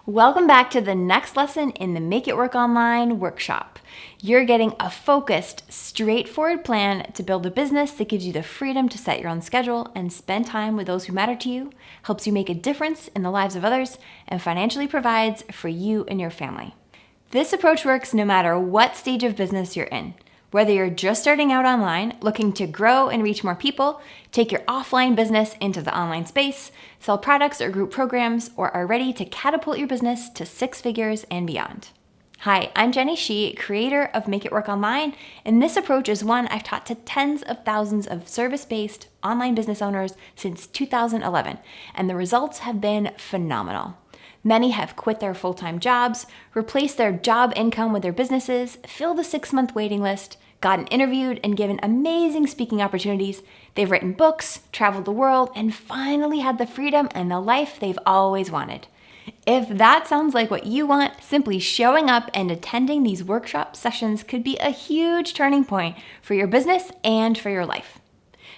Welcome back to the next lesson in the Make It Work Online workshop. You're getting a focused, straightforward plan to build a business that gives you the freedom to set your own schedule and spend time with those who matter to you, helps you make a difference in the lives of others, and financially provides for you and your family. This approach works no matter what stage of business you're in. Whether you're just starting out online, looking to grow and reach more people, take your offline business into the online space, sell products or group programs, or are ready to catapult your business to 6 figures and beyond. Hi, I'm Jenny Shih, creator of Make It Work Online, and this approach is one I've taught to tens of thousands of service-based online business owners since 2011, and the results have been phenomenal. Many have quit their full-time jobs, replaced their job income with their businesses, filled the 6-month waiting list, gotten interviewed and given amazing speaking opportunities. They've written books, traveled the world, and finally had the freedom and the life they've always wanted. If that sounds like what you want, simply showing up and attending these workshop sessions could be a huge turning point for your business and for your life.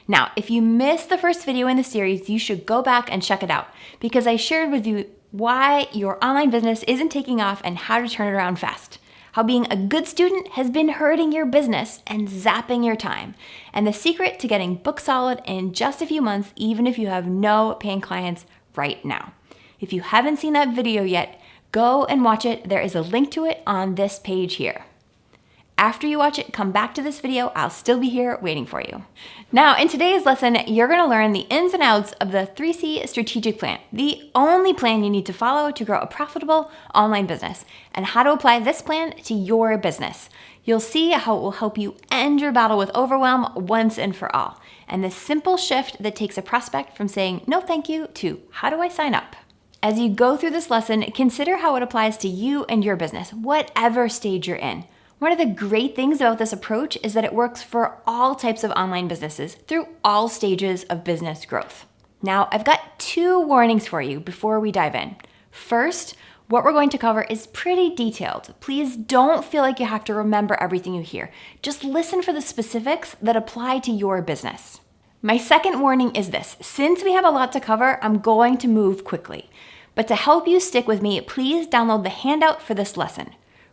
Now, if you missed the first video in the series, you should go back and check it out because I shared with you why your online business isn't taking off and how to turn it around fast. How being a good student has been hurting your business and zapping your time. And the secret to getting book solid in just a few months, even if you have no paying clients right now. If you haven't seen that video yet, go and watch it. There is a link to it on this page here. After you watch it, come back to this video. I'll still be here waiting for you. Now, in today's lesson, you're gonna learn the ins and outs of the 3C strategic plan, the only plan you need to follow to grow a profitable online business, and how to apply this plan to your business. You'll see how it will help you end your battle with overwhelm once and for all, and the simple shift that takes a prospect from saying no thank you to how do I sign up? As you go through this lesson, consider how it applies to you and your business, whatever stage you're in. One of the great things about this approach is that it works for all types of online businesses through all stages of business growth. Now, I've got 2 warnings for you before we dive in. First, what we're going to cover is pretty detailed. Please don't feel like you have to remember everything you hear. Just listen for the specifics that apply to your business. My second warning is this. Since we have a lot to cover, I'm going to move quickly. But to help you stick with me, please download the handout for this lesson.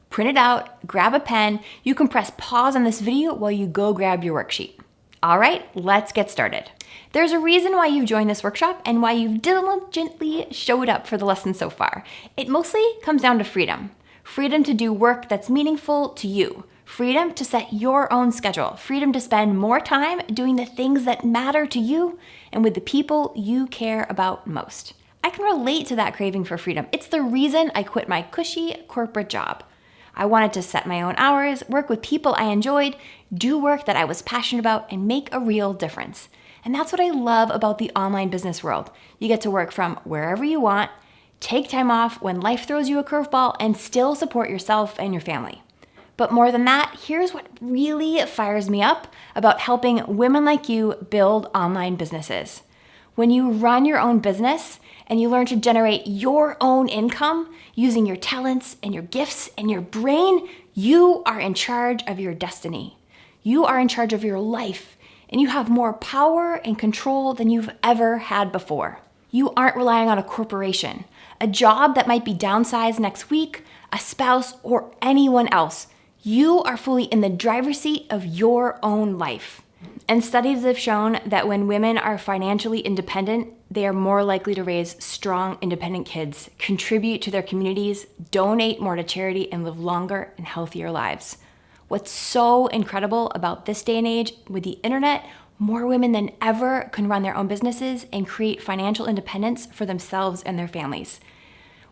Print it out, grab a pen. You can press pause on this video while you go grab your worksheet. All right, let's get started. There's a reason why you've joined this workshop and why you've diligently showed up for the lesson so far. It mostly comes down to freedom. Freedom to do work that's meaningful to you. Freedom to set your own schedule. Freedom to spend more time doing the things that matter to you and with the people you care about most. I can relate to that craving for freedom. It's the reason I quit my cushy corporate job. I wanted to set my own hours, work with people I enjoyed, do work that I was passionate about, and make a real difference. And that's what I love about the online business world. You get to work from wherever you want, take time off when life throws you a curveball, and still support yourself and your family. But more than that, here's what really fires me up about helping women like you build online businesses. When you run your own business and you learn to generate your own income using your talents and your gifts and your brain, you are in charge of your destiny. You are in charge of your life, and you have more power and control than you've ever had before. You aren't relying on a corporation, a job that might be downsized next week, a spouse, or anyone else. You are fully in the driver's seat of your own life. And studies have shown that when women are financially independent, they are more likely to raise strong, independent kids, contribute to their communities, donate more to charity, and live longer and healthier lives. What's so incredible about this day and age with the internet, more women than ever can run their own businesses and create financial independence for themselves and their families.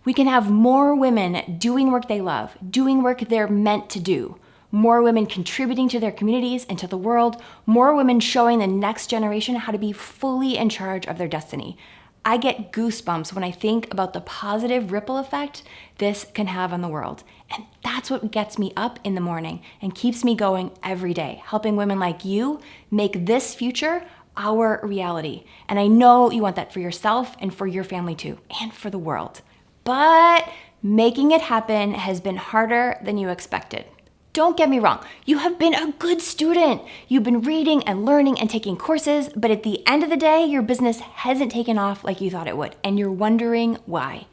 We can have more women doing work they love, doing work they're meant to do. More women contributing to their communities and to the world, more women showing the next generation how to be fully in charge of their destiny. I get goosebumps when I think about the positive ripple effect this can have on the world. And that's what gets me up in the morning and keeps me going every day, helping women like you make this future our reality. And I know you want that for yourself and for your family too, and for the world. But making it happen has been harder than you expected. Don't get me wrong, you have been a good student. You've been reading and learning and taking courses, but at the end of the day, your business hasn't taken off like you thought it would, and you're wondering why.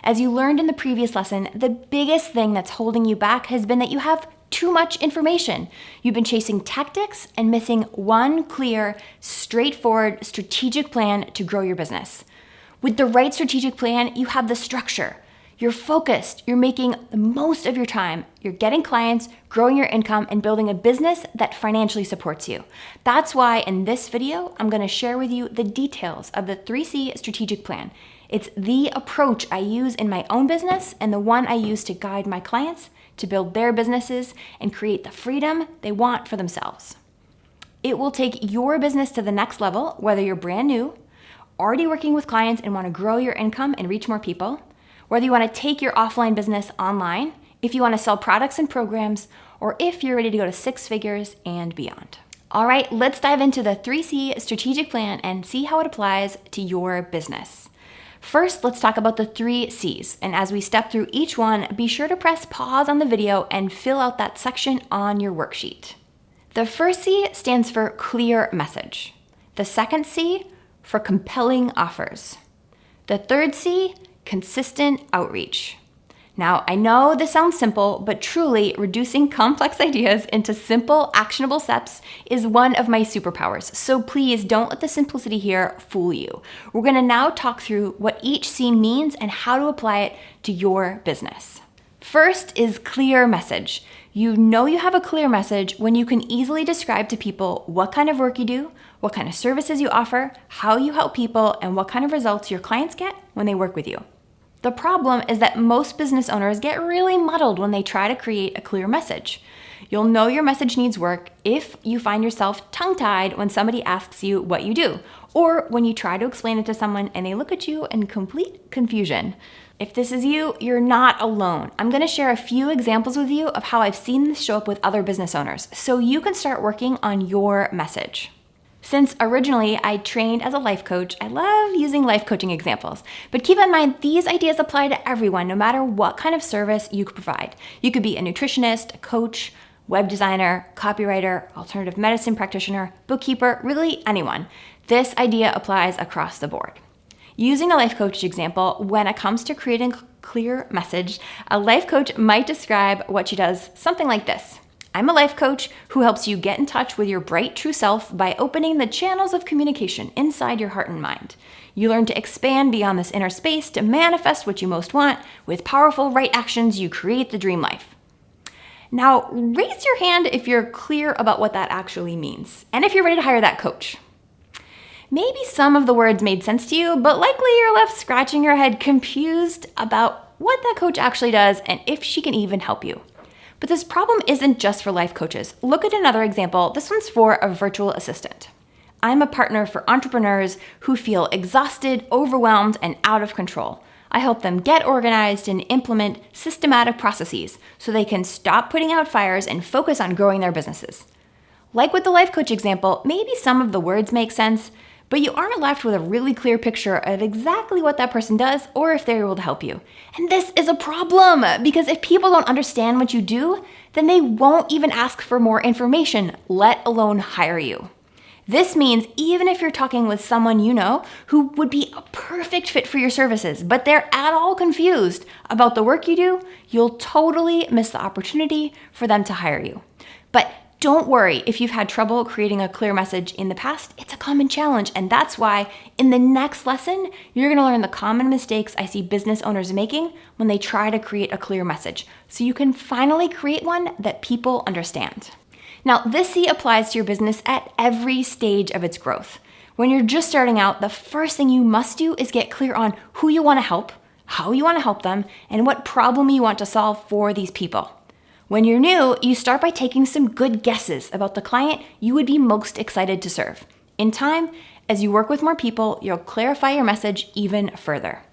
As you learned in the previous lesson, the biggest thing that's holding you back has been that you have too much information. You've been chasing tactics and missing one clear, straightforward, strategic plan to grow your business. With the right strategic plan, you have the structure. You're focused, you're making the most of your time, you're getting clients, growing your income, and building a business that financially supports you. That's why in this video, I'm gonna share with you the details of the 3C strategic plan. It's the approach I use in my own business and the one I use to guide my clients to build their businesses and create the freedom they want for themselves. It will take your business to the next level, whether you're brand new, already working with clients and wanna grow your income and reach more people, whether you want to take your offline business online, if you want to sell products and programs, or if you're ready to go to 6 figures and beyond. All right, let's dive into the 3C strategic plan and see how it applies to your business. First, let's talk about the 3 C's. And as we step through each one, be sure to press pause on the video and fill out that section on your worksheet. The first C stands for clear message. The second C for compelling offers. The third C, consistent outreach. Now, I know this sounds simple, but truly reducing complex ideas into simple, actionable steps is one of my superpowers. So please don't let the simplicity here fool you. We're gonna now talk through what each C means and how to apply it to your business. First is clear message. You know you have a clear message when you can easily describe to people what kind of work you do, what kind of services you offer, how you help people, and what kind of results your clients get when they work with you. The problem is that most business owners get really muddled when they try to create a clear message. You'll know your message needs work if you find yourself tongue-tied when somebody asks you what you do, or when you try to explain it to someone and they look at you in complete confusion. If this is you, you're not alone. I'm gonna share a few examples with you of how I've seen this show up with other business owners, so you can start working on your message. Since originally I trained as a life coach, I love using life coaching examples. But keep in mind, these ideas apply to everyone, no matter what kind of service you could provide. You could be a nutritionist, a coach, web designer, copywriter, alternative medicine practitioner, bookkeeper, really anyone. This idea applies across the board. Using a life coach example, when it comes to creating a clear message, a life coach might describe what she does something like this. I'm a life coach who helps you get in touch with your bright, true self by opening the channels of communication inside your heart and mind. You learn to expand beyond this inner space to manifest what you most want. With powerful right actions, you create the dream life. Now, raise your hand if you're clear about what that actually means, and if you're ready to hire that coach. Maybe some of the words made sense to you, but likely you're left scratching your head confused about what that coach actually does and if she can even help you. But this problem isn't just for life coaches. Look at another example. This one's for a virtual assistant. I'm a partner for entrepreneurs who feel exhausted, overwhelmed, and out of control. I help them get organized and implement systematic processes so they can stop putting out fires and focus on growing their businesses. Like with the life coach example, maybe some of the words make sense, but you aren't left with a really clear picture of exactly what that person does or if they're able to help you. And this is a problem because if people don't understand what you do, then they won't even ask for more information, let alone hire you. This means even if you're talking with someone you know who would be a perfect fit for your services, but they're at all confused about the work you do, you'll totally miss the opportunity for them to hire you. But don't worry if you've had trouble creating a clear message in the past. It's a common challenge, and that's why in the next lesson, you're gonna learn the common mistakes I see business owners making when they try to create a clear message, so you can finally create one that people understand. Now, this C applies to your business at every stage of its growth. When you're just starting out, the first thing you must do is get clear on who you wanna help, how you wanna help them, and what problem you want to solve for these people. When you're new, you start by taking some good guesses about the client you would be most excited to serve. In time, as you work with more people, you'll clarify your message even further.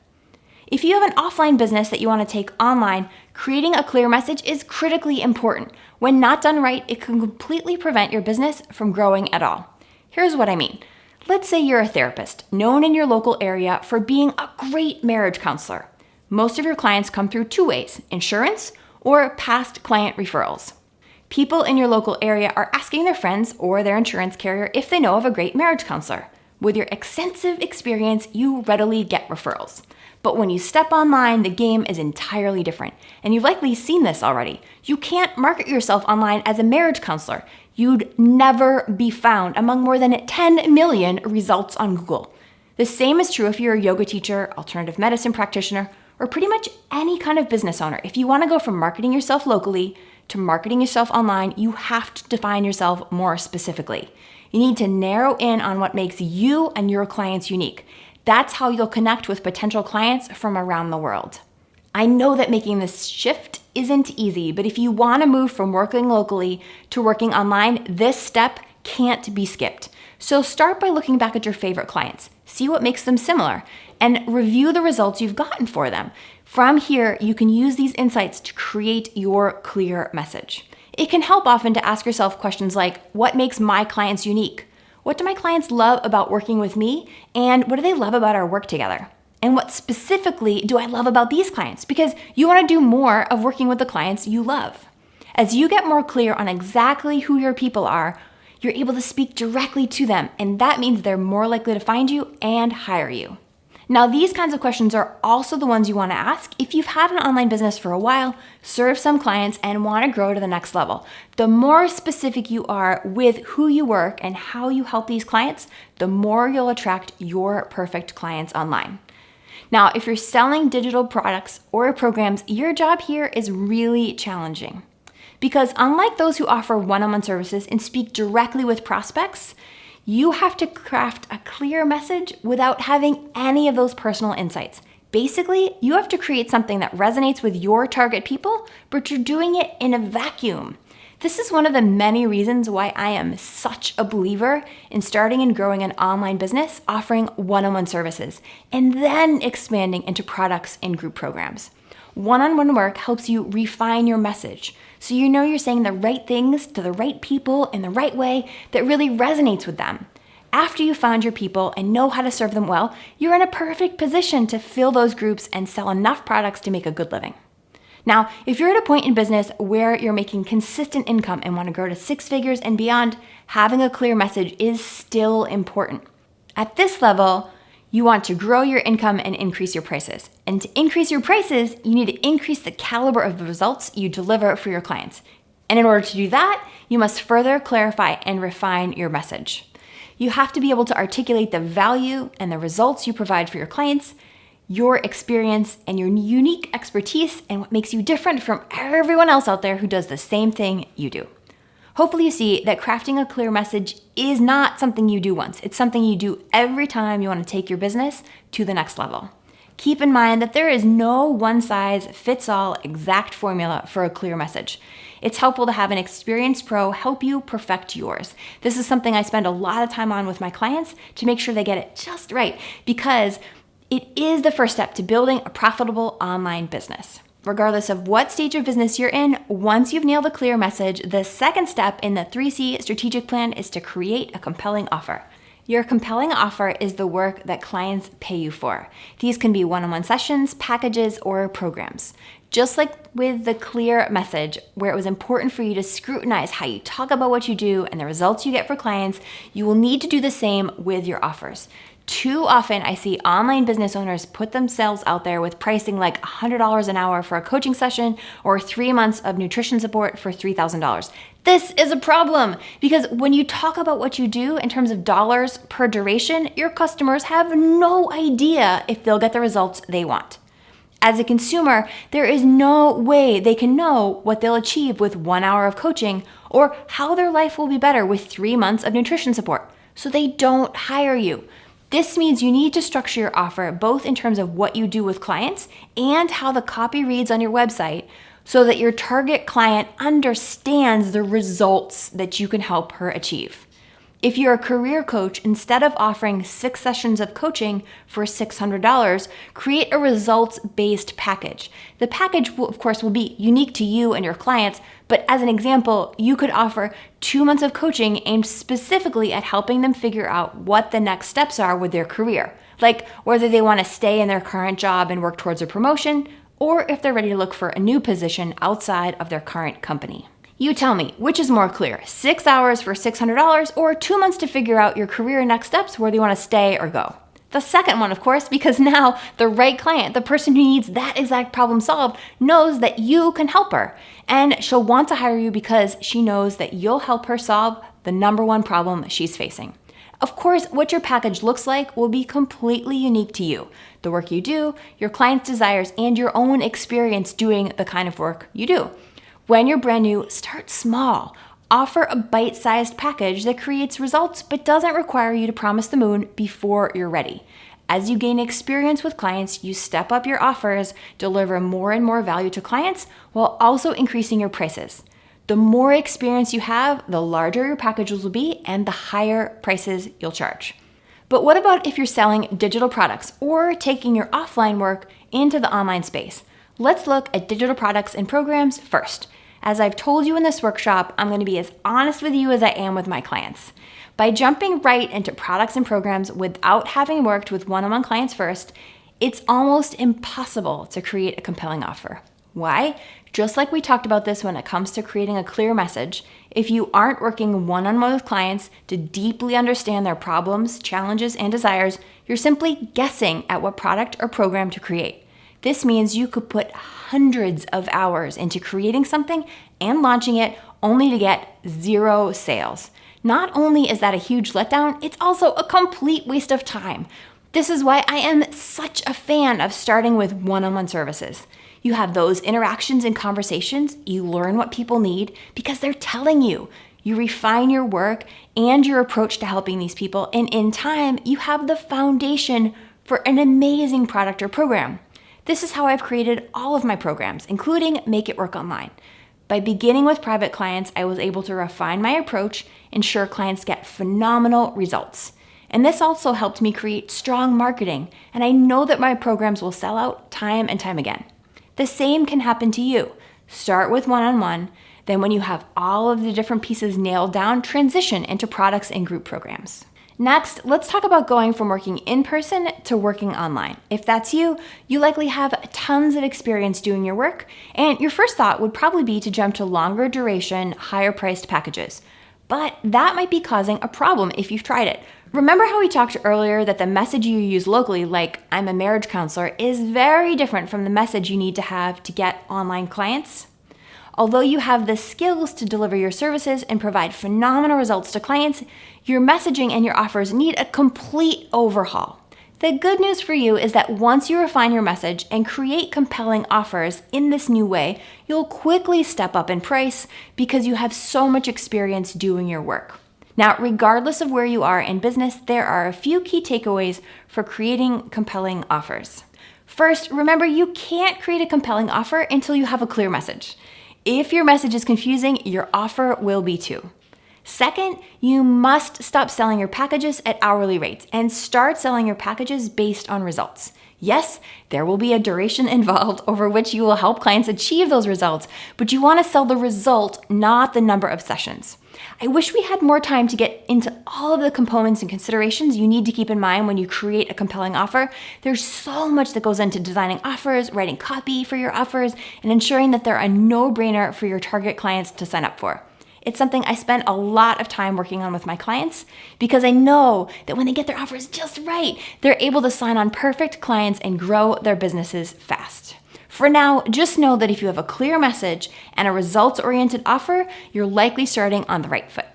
If you have an offline business that you want to take online, creating a clear message is critically important. When not done right, it can completely prevent your business from growing at all. Here's what I mean. Let's say you're a therapist, known in your local area for being a great marriage counselor. Most of your clients come through 2 ways, insurance or past client referrals. People in your local area are asking their friends or their insurance carrier if they know of a great marriage counselor. With your extensive experience, you readily get referrals. But when you step online, the game is entirely different. And you've likely seen this already. You can't market yourself online as a marriage counselor. You'd never be found among more than 10 million results on Google. The same is true if you're a yoga teacher, alternative medicine practitioner, or pretty much any kind of business owner. If you want to go from marketing yourself locally to marketing yourself online, you have to define yourself more specifically. You need to narrow in on what makes you and your clients unique. That's how you'll connect with potential clients from around the world. I know that making this shift isn't easy, but if you want to move from working locally to working online, this step can't be skipped. So start by looking back at your favorite clients, see what makes them similar, and review the results you've gotten for them. From here, you can use these insights to create your clear message. It can help often to ask yourself questions like, what makes my clients unique? What do my clients love about working with me? And what do they love about our work together? And what specifically do I love about these clients? Because you want to do more of working with the clients you love. As you get more clear on exactly who your people are, you're able to speak directly to them, and that means they're more likely to find you and hire you. Now, these kinds of questions are also the ones you want to ask if you've had an online business for a while, served some clients, and want to grow to the next level. The more specific you are with who you work and how you help these clients, the more you'll attract your perfect clients online. Now, if you're selling digital products or programs, your job here is really challenging. Because unlike those who offer one-on-one services and speak directly with prospects, you have to craft a clear message without having any of those personal insights. Basically, you have to create something that resonates with your target people, but you're doing it in a vacuum. This is one of the many reasons why I am such a believer in starting and growing an online business, offering one-on-one services, and then expanding into products and group programs. One-on-one work helps you refine your message, so you know you're saying the right things to the right people in the right way that really resonates with them. After you found your people and know how to serve them well, you're in a perfect position to fill those groups and sell enough products to make a good living. Now, if you're at a point in business where you're making consistent income and want to grow to 6 figures and beyond, having a clear message is still important. At this level, you want to grow your income and increase your prices. And to increase your prices, you need to increase the caliber of the results you deliver for your clients. And in order to do that, you must further clarify and refine your message. You have to be able to articulate the value and the results you provide for your clients, your experience and your unique expertise, and what makes you different from everyone else out there who does the same thing you do. Hopefully you see that crafting a clear message is not something you do once. It's something you do every time you want to take your business to the next level. Keep in mind that there is no one-size-fits-all exact formula for a clear message. It's helpful to have an experienced pro help you perfect yours. This is something I spend a lot of time on with my clients to make sure they get it just right, because it is the first step to building a profitable online business. Regardless of what stage of business you're in, once you've nailed a clear message, the second step in the 3C strategic plan is to create a compelling offer. Your compelling offer is the work that clients pay you for. These can be one-on-one sessions, packages, or programs. Just like with the clear message, where it was important for you to scrutinize how you talk about what you do and the results you get for clients, you will need to do the same with your offers. Too often, I see online business owners put themselves out there with pricing like $100 an hour for a coaching session or 3 months of nutrition support for $3,000. This is a problem because when you talk about what you do in terms of dollars per duration, your customers have no idea if they'll get the results they want. As a consumer, there is no way they can know what they'll achieve with 1 hour of coaching or how their life will be better with 3 months of nutrition support, so they don't hire you. This means you need to structure your offer both in terms of what you do with clients and how the copy reads on your website so that your target client understands the results that you can help her achieve. If you're a career coach, instead of offering 6 sessions of coaching for $600, create a results-based package. The package, of course, will be unique to you and your clients, but as an example, you could offer 2 months of coaching aimed specifically at helping them figure out what the next steps are with their career, like whether they want to stay in their current job and work towards a promotion, or if they're ready to look for a new position outside of their current company. You tell me, which is more clear, 6 hours for $600 or 2 months to figure out your career next steps, whether you want to stay or go? The second one, of course, because now the right client, the person who needs that exact problem solved, knows that you can help her. And she'll want to hire you because she knows that you'll help her solve the number one problem she's facing. Of course, what your package looks like will be completely unique to you, the work you do, your client's desires, and your own experience doing the kind of work you do. When you're brand new, start small. Offer a bite-sized package that creates results but doesn't require you to promise the moon before you're ready. As you gain experience with clients, you step up your offers, deliver more and more value to clients while also increasing your prices. The more experience you have, the larger your packages will be and the higher prices you'll charge. But what about if you're selling digital products or taking your offline work into the online space? Let's look at digital products and programs first. As I've told you in this workshop, I'm going to be as honest with you as I am with my clients. By jumping right into products and programs without having worked with one-on-one clients first, it's almost impossible to create a compelling offer. Why? Just like we talked about this when it comes to creating a clear message, if you aren't working one-on-one with clients to deeply understand their problems, challenges, and desires, you're simply guessing at what product or program to create. This means you could put hundreds of hours into creating something and launching it only to get 0 sales. Not only is that a huge letdown, it's also a complete waste of time. This is why I am such a fan of starting with one-on-one services. You have those interactions and conversations, you learn what people need because they're telling you. You refine your work and your approach to helping these people, and in time, you have the foundation for an amazing product or program. This is how I've created all of my programs, including Make It Work Online. By beginning with private clients, I was able to refine my approach, ensure clients get phenomenal results. And this also helped me create strong marketing, and I know that my programs will sell out time and time again. The same can happen to you. Start with one-on-one, then when you have all of the different pieces nailed down, transition into products and group programs. Next, let's talk about going from working in person to working online. If that's you, you likely have tons of experience doing your work, and your first thought would probably be to jump to longer duration, higher priced packages. But that might be causing a problem if you've tried it. Remember how we talked earlier that the message you use locally, like I'm a marriage counselor, is very different from the message you need to have to get online clients? Although you have the skills to deliver your services and provide phenomenal results to clients, your messaging and your offers need a complete overhaul. The good news for you is that once you refine your message and create compelling offers in this new way, you'll quickly step up in price because you have so much experience doing your work. Now, regardless of where you are in business, there are a few key takeaways for creating compelling offers. First, remember you can't create a compelling offer until you have a clear message. If your message is confusing, your offer will be too. Second, you must stop selling your packages at hourly rates and start selling your packages based on results. Yes, there will be a duration involved over which you will help clients achieve those results, but you want to sell the result, not the number of sessions. I wish we had more time to get into all of the components and considerations you need to keep in mind when you create a compelling offer. There's so much that goes into designing offers, writing copy for your offers, and ensuring that they're a no-brainer for your target clients to sign up for. It's something I spend a lot of time working on with my clients because I know that when they get their offers just right, they're able to sign on perfect clients and grow their businesses fast. For now, just know that if you have a clear message and a results-oriented offer, you're likely starting on the right foot.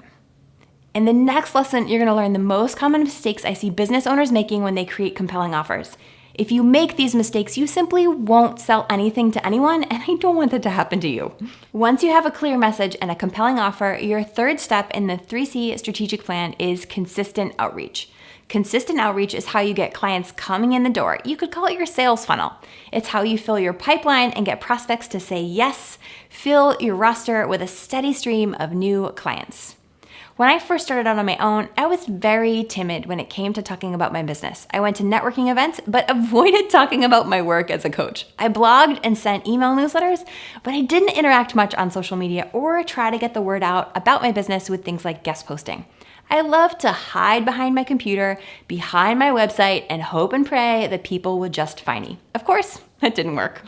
In the next lesson, you're going to learn the most common mistakes I see business owners making when they create compelling offers. If you make these mistakes, you simply won't sell anything to anyone, and I don't want that to happen to you. Once you have a clear message and a compelling offer, your third step in the 3C strategic plan is consistent outreach. Consistent outreach is how you get clients coming in the door. You could call it your sales funnel. It's how you fill your pipeline and get prospects to say yes, fill your roster with a steady stream of new clients. When I first started out on my own, I was very timid when it came to talking about my business. I went to networking events, but avoided talking about my work as a coach. I blogged and sent email newsletters, but I didn't interact much on social media or try to get the word out about my business with things like guest posting. I love to hide behind my computer, behind my website, and hope and pray that people would just find me. Of course, That didn't work.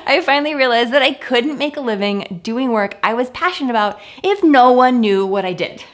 I finally realized that I couldn't make a living doing work I was passionate about if no one knew what I did.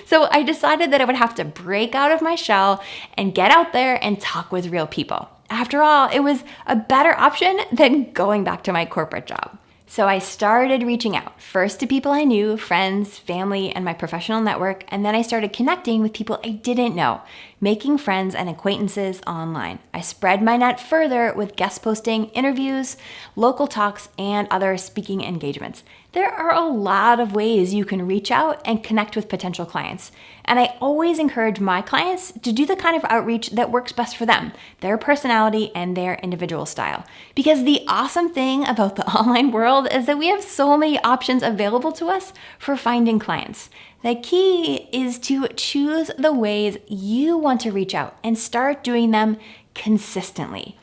So I decided that I would have to break out of my shell and get out there and talk with real people. After all, it was a better option than going back to my corporate job. So I started reaching out, first to people I knew, friends, family, and my professional network, and then I started connecting with people I didn't know, making friends and acquaintances online. I spread my net further with guest posting, interviews, local talks, and other speaking engagements. There are a lot of ways you can reach out and connect with potential clients. And I always encourage my clients to do the kind of outreach that works best for them, their personality, and their individual style. Because the awesome thing about the online world is that we have so many options available to us for finding clients. The key is to choose the ways you want to reach out and start doing them consistently.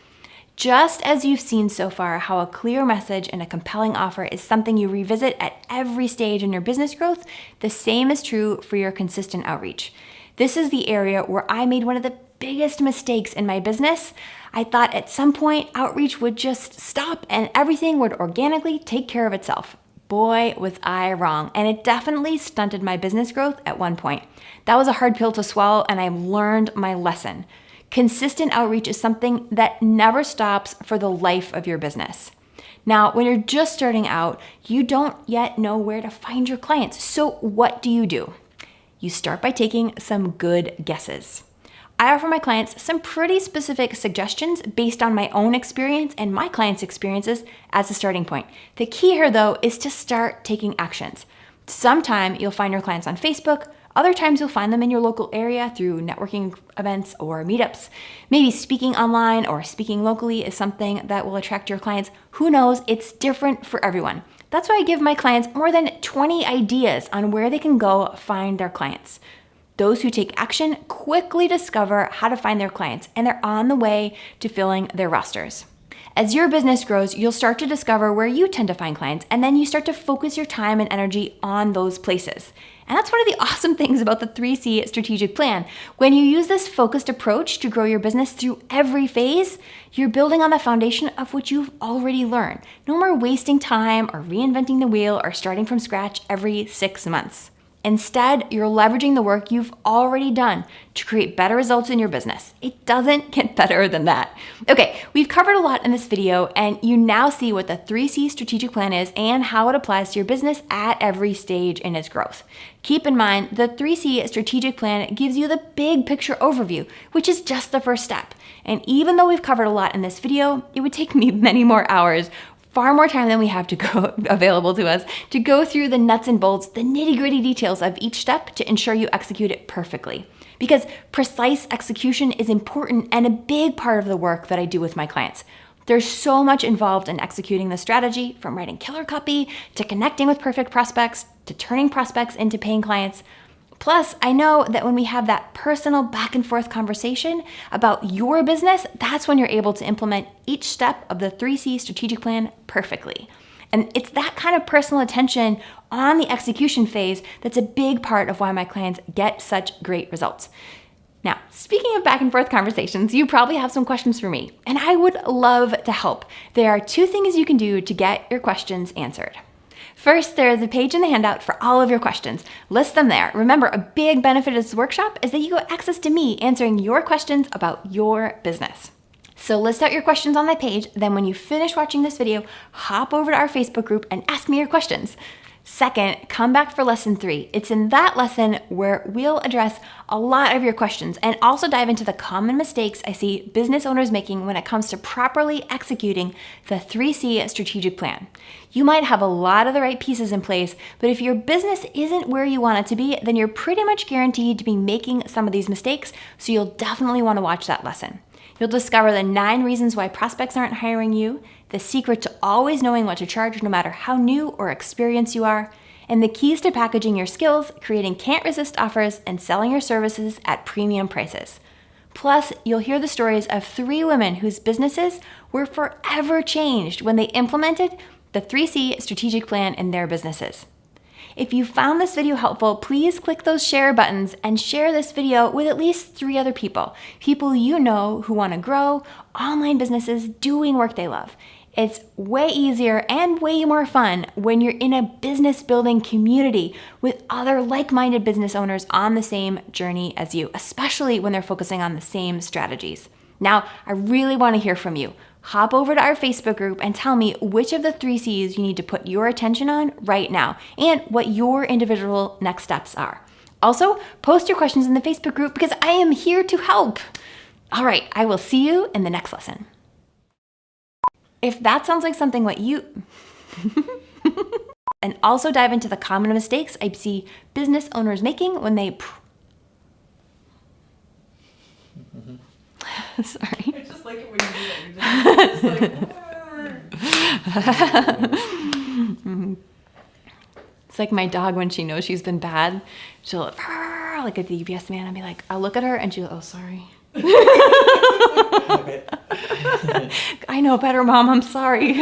Just as you've seen so far how a clear message and a compelling offer is something you revisit at every stage in your business growth, the same is true for your consistent outreach. This is the area where I made one of the biggest mistakes in my business. I thought at some point outreach would just stop and everything would organically take care of itself. Boy, was I wrong, and it definitely stunted my business growth at one point. That was a hard pill to swallow, and I learned my lesson. Consistent outreach is something that never stops for the life of your business. Now, when you're just starting out, you don't yet know where to find your clients. So what do? You start by taking some good guesses. I offer my clients some pretty specific suggestions based on my own experience and my clients' experiences as a starting point. The key here, though, is to start taking actions. Sometime you'll find your clients on Facebook. Other times you'll find them in your local area through networking events or meetups. Maybe speaking online or speaking locally is something that will attract your clients. Who knows? It's different for everyone. That's why I give my clients more than 20 ideas on where they can go find their clients. Those who take action quickly discover how to find their clients, and they're on the way to filling their rosters. As your business grows, you'll start to discover where you tend to find clients, and then you start to focus your time and energy on those places. And that's one of the awesome things about the 3C strategic plan. When you use this focused approach to grow your business through every phase, you're building on the foundation of what you've already learned. No more wasting time or reinventing the wheel or starting from scratch every 6 months. Instead, you're leveraging the work you've already done to create better results in your business. It doesn't get better than that. Okay, we've covered a lot in this video, and you now see what the 3C strategic plan is and how it applies to your business at every stage in its growth. Keep in mind, the 3C strategic plan gives you the big picture overview, which is just the first step. And even though we've covered a lot in this video, it would take me many more hours, far more time than we have to go available to us to go through the nuts and bolts, the nitty-gritty details of each step to ensure you execute it perfectly. Because precise execution is important and a big part of the work that I do with my clients. There's so much involved in executing the strategy, from writing killer copy to connecting with perfect prospects to turning prospects into paying clients. Plus, I know that when we have that personal back and forth conversation about your business, that's when you're able to implement each step of the 3C strategic plan perfectly. And it's that kind of personal attention on the execution phase that's a big part of why my clients get such great results. Now, speaking of back and forth conversations, you probably have some questions for me, and I would love to help. There are 2 things you can do to get your questions answered. First, there is a page in the handout for all of your questions. List them there. Remember, a big benefit of this workshop is that you get access to me answering your questions about your business. So list out your questions on that page. Then when you finish watching this video, hop over to our Facebook group and ask me your questions. Second, come back for lesson 3. It's in that lesson where we'll address a lot of your questions and also dive into the common mistakes I see business owners making when it comes to properly executing the 3C strategic plan. You might have a lot of the right pieces in place, but if your business isn't where you want it to be, then you're pretty much guaranteed to be making some of these mistakes, so you'll definitely want to watch that lesson. You'll discover the 9 reasons why prospects aren't hiring you, the secret to always knowing what to charge no matter how new or experienced you are, and the keys to packaging your skills, creating can't resist offers, and selling your services at premium prices. Plus, you'll hear the stories of 3 women whose businesses were forever changed when they implemented the 3C strategic plan in their businesses. If you found this video helpful, please click those share buttons and share this video with at least 3 other people you know who want to grow online businesses doing work they love. It's way easier and way more fun when you're in a business building community with other like-minded business owners on the same journey as you, especially when they're focusing on the same strategies. Now, I really want to hear from you. Hop over to our Facebook group and tell me which of the 3 C's you need to put your attention on right now and what your individual next steps are. Also, post your questions in the Facebook group because I am here to help. All right, I will see you in the next lesson. If that sounds like something what you... And also dive into the common mistakes I see business owners making when they... Sorry. I just like it when you do that. You're just like... It's like my dog when she knows she's been bad. She'll like at the UPS man and be like, I'll look at her and she'll, oh, sorry. I know better, Mom. I'm sorry.